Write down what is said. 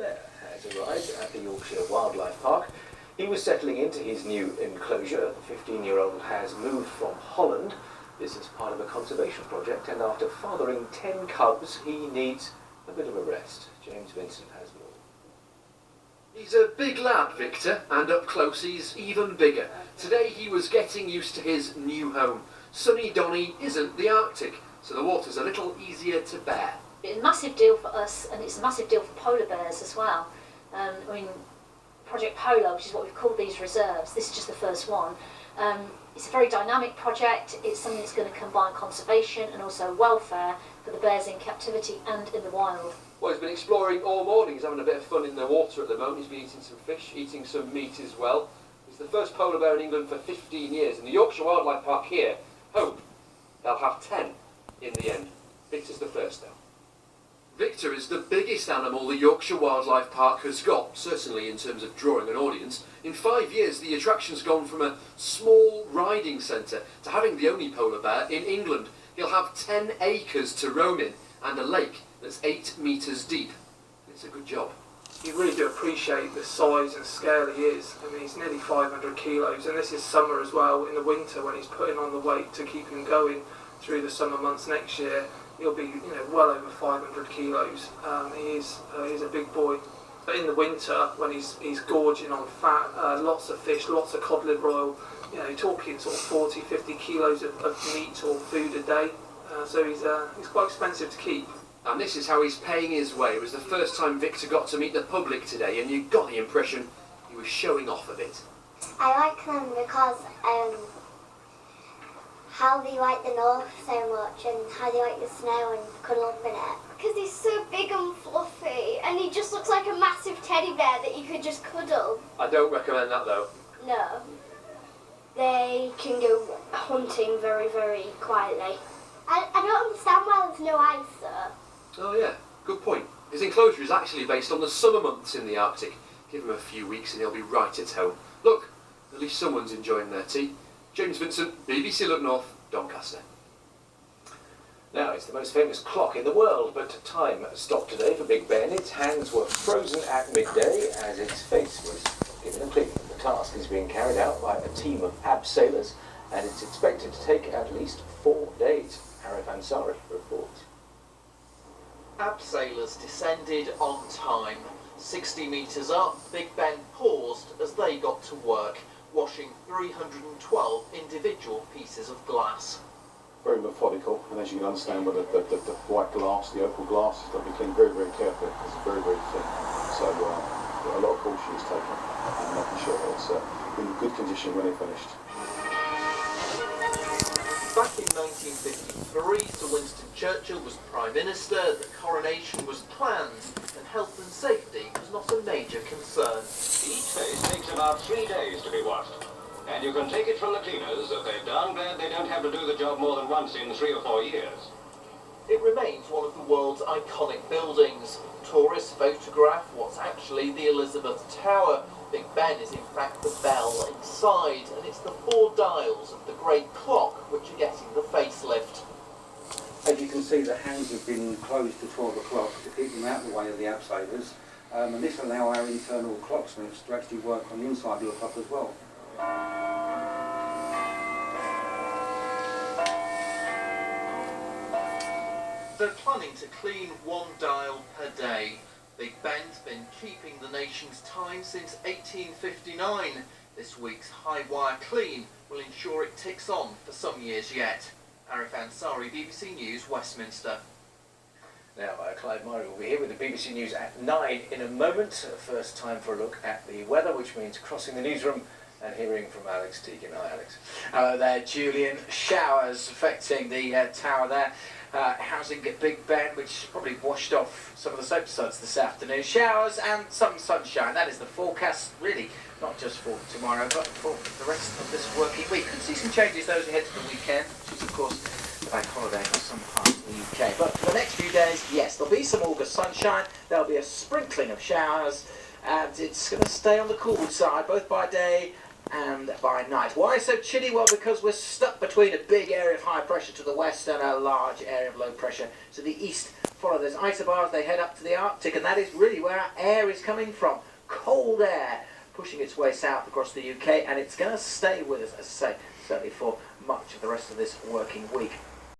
bear has arrived at the Yorkshire Wildlife Park. He was settling into his new enclosure. The 15-year-old has moved from Holland. This is part of a conservation project, and after fathering 10 cubs, he needs a bit of a rest. James Vincent has more. He's a big lad, Victor, and up close he's even bigger. Today he was getting used to his new home. Sunny Donny isn't the Arctic, so the water's a little easier to bear. It's a massive deal for us, and it's a massive deal for polar bears as well. I mean, Project Polar, which is what we've called these reserves, this is just the first one. It's a very dynamic project. It's something that's going to combine conservation and also welfare for the bears in captivity and in the wild. Well, he's been exploring all morning. He's having a bit of fun in the water at the moment. He's been eating some fish, eating some meat as well. He's the first polar bear in England for 15 years. And the Yorkshire Wildlife Park here hope they'll have 10 in the end. Victor's the first, though. Victor is the biggest animal the Yorkshire Wildlife Park has got, certainly in terms of drawing an audience. In 5 years, the attraction's gone from a small riding centre to having the only polar bear in England. He'll have 10 acres to roam in and a lake that's 8 metres deep. It's a good job. You really do appreciate the size and scale he is. I mean, he's nearly 500 kilos, and this is summer as well. In the winter, when he's putting on the weight to keep him going through the summer months next year, he'll be, well over 500 kilos. He's a big boy. But in the winter, when he's gorging on fat, lots of fish, lots of cod liver oil, talking sort of 40, 50 kilos of meat or food a day. So he's quite expensive to keep. And this is how he's paying his way. It was the first time Victor got to meet the public today, and you got the impression he was showing off a bit. I like them because how they like the north so much and how they like the snow and cuddle up in it. Because he's so big and fluffy, and he just looks like a massive teddy bear that you could just cuddle. I don't recommend that, though. No. They can go hunting very, very quietly. I don't understand why there's no ice, sir. Oh yeah, good point. His enclosure is actually based on the summer months in the Arctic. Give him a few weeks and he'll be right at home. Look, at least someone's enjoying their tea. James Vincent, BBC Look North, Doncaster. Now, it's the most famous clock in the world, but time stopped today for Big Ben. Its hands were frozen at midday as its face was given a clean. The task is being carried out by a team of abseilers, and it's expected to take at least 4 days. Arif Ansari reports. Abseilers descended on time. 60 metres up, Big Ben paused as they got to work, washing 312 individual pieces of glass. Very methodical, and as you can understand with the white glass, the opal glass, it's got to be cleaned very, very carefully. It's very, very thin. So a lot of caution is taken and making sure that it's in good condition when it's finished. Back in 1953, Sir Winston Churchill was Prime Minister, the coronation was planned, and health and safety was not a major concern. Each face takes about 3 days to be washed. And you can take it from the cleaners that they're darn glad they don't have to do the job more than once in 3 or 4 years. It remains one of the world's iconic buildings. Tourists photograph what's actually the Elizabeth Tower. Big Ben is in fact the bell inside, and it's the 4 dials of the great clock which are getting the facelift. As you can see, the hands have been closed to 12 o'clock to keep them out of the way of the abseilers, and this allows our internal clocksmiths to actually work on the inside of the clock as well. They're planning to clean 1 dial per day. Big Ben's been keeping the nation's time since 1859. This week's high wire clean will ensure it ticks on for some years yet. Arif Ansari, BBC News, Westminster. Now, Clive Murray will be here with the BBC News at 9 in a moment. First time for a look at the weather, which means crossing the newsroom and hearing from Alex Teagan. Hi, Alex. Hello there, Julian. Showers affecting the tower there. Housing at Big Ben, which probably washed off some of the soap suds this afternoon. Showers and some sunshine. That is the forecast, really, not just for tomorrow, but for the rest of this working week. Could see some changes though as we head to the weekend, which is, of course, the bank holiday for some parts of the UK. But for the next few days, yes, there'll be some August sunshine. There'll be a sprinkling of showers, and it's going to stay on the cool side, both by day and by night. Why so chilly? Well, because we're stuck between a big area of high pressure to the west and a large area of low pressure to the east. Follow those isobars, they head up to the Arctic, and that is really where our air is coming from. Cold air pushing its way south across the UK, and it's going to stay with us, as I say, certainly for much of the rest of this working week.